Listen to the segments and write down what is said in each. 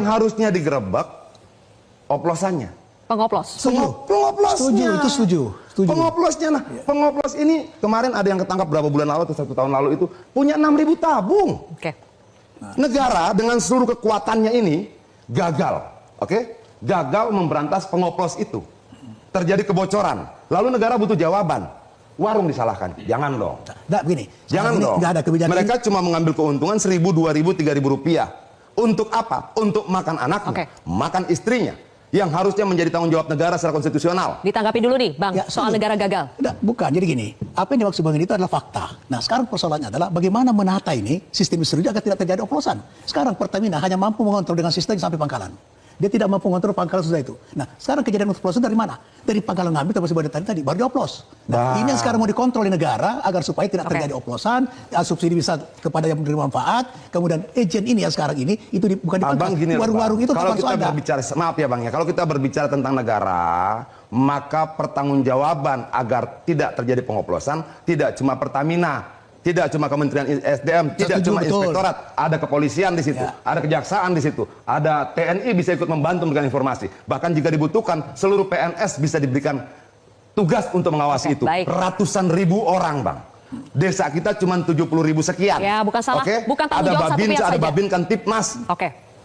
Yang harusnya digerebek oplosannya. Pengoplos. Pengoplosnya. Setuju, itu setuju. Pengoplosnya. Nah, pengoplos ini kemarin ada yang ketangkap berapa bulan lalu atau 1 tahun lalu itu punya 6.000 tabung. Oke. Negara dengan seluruh kekuatannya ini gagal, oke? Gagal memberantas pengoplos itu. Terjadi kebocoran. Lalu negara butuh jawaban. Warung disalahkan. Jangan dong. Nggak, begini. Jangan dong. Nggak ada kebijakan. Mereka cuma mengambil keuntungan 1.000, 2.000, 3.000 rupiah. Untuk apa? Untuk makan anaknya, makan istrinya. Yang harusnya menjadi tanggung jawab negara secara konstitusional. Ditanggapi dulu nih, Bang, Ya, soal negara gagal. Nggak, bukan. Jadi gini, apa yang dimaksud Bang itu adalah fakta. Nah, sekarang persoalannya adalah bagaimana menata ini sistem listrik agar tidak terjadi oplosan. Sekarang Pertamina hanya mampu mengontrol dengan sistem sampai Pangkalan. Dia tidak mampu mengontrol Pangkalan sudah itu. Nah, sekarang kejadian oplosan dari mana? Dari Pangkalan ngambil terus tadi baru dioplos. Nah, ini yang sekarang mau dikontrol di negara agar supaya tidak terjadi oplosan, subsidi bisa kepada yang menerima manfaat. Kemudian agent ini yang sekarang ini itu bukan dipangkas. Warung-warung itu kalau kita ada. berbicara, maaf ya Bang ya, kalau kita berbicara tentang negara, maka pertanggungjawaban agar tidak terjadi pengoplosan tidak cuma Pertamina. Tidak cuma Kementerian SDM, tidak cuma Inspektorat, ada kepolisian di situ, ada kejaksaan di situ, ada TNI bisa ikut membantu memberikan informasi. Bahkan jika dibutuhkan, seluruh PNS bisa diberikan tugas untuk mengawasi itu. Ratusan ribu orang, Bang. Desa kita cuma 70.000 sekian. Ya, bukan salah, bukan tanggung jawab satu pihak saja. Ada Babinkan Tipmas.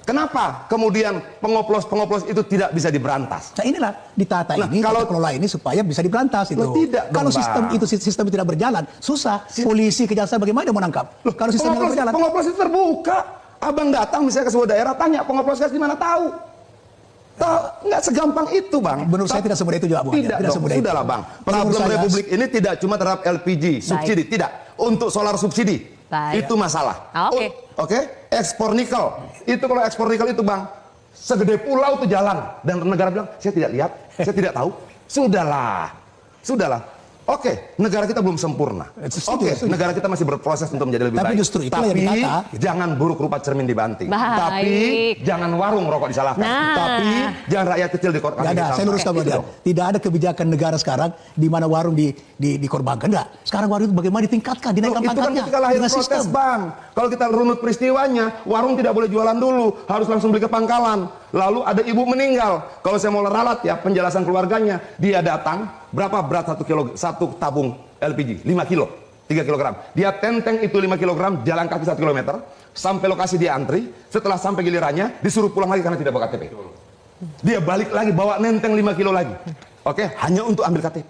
Kenapa kemudian pengoplos itu tidak bisa diberantas? Nah inilah ditata ini, kalau kelola ini supaya bisa diberantas itu. Tidak kalau sistem tidak berjalan, susah. Polisi, kejaksaan bagaimana mau menangkap? Kalau sistem tidak berjalan. Pengoplos itu terbuka. Abang datang misalnya ke sebuah daerah, tanya pengoplos gas di mana, tahu. Nggak segampang itu, Bang. Menurut saya tidak semudah itu juga, Bang. Tidak semudah itu. Sudahlah, Bang. Problem Republik ini tidak cuma terhadap LPG, subsidi. Tidak. Untuk solar subsidi. Itu masalah. Oke, ekspor nikel. Itu kalau ekspor nikel itu, Bang, segede pulau itu jalan. Dan negara bilang, saya tidak lihat, saya tidak tahu. Sudahlah. Oke, negara kita belum sempurna. Negara kita masih berproses untuk menjadi lebih baik. Tapi jangan buruk rupa cermin dibanting. Tapi jangan warung rokok disalahkan. Tapi jangan rakyat kecil dikorbankan. Saya luruskan dia. Tidak ada kebijakan negara sekarang di mana warung dikorbankan. Enggak. Sekarang warung itu bagaimana ditingkatkan, dinaikkan pangkatnya. Itu kan ketika lahir protes, Bang. Kalau kita runut peristiwanya, warung tidak boleh jualan dulu, harus langsung beli ke Pangkalan. Lalu ada ibu meninggal. Kalau saya mau ralat ya penjelasan keluarganya, dia datang, berapa berat satu tabung LPG? 5 kilo, 3 kilogram. Dia tenteng itu 5 kilogram, jalan kaki 1 kilometer, sampai lokasi dia antri. Setelah sampai gilirannya, disuruh pulang lagi karena tidak bawa KTP. Dia balik lagi bawa nenteng 5 kilo lagi. Oke, hanya untuk ambil KTP.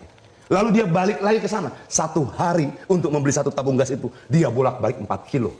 Lalu dia balik lagi ke sana. 1 hari untuk membeli 1 tabung gas itu, dia bolak-balik 4 kilo.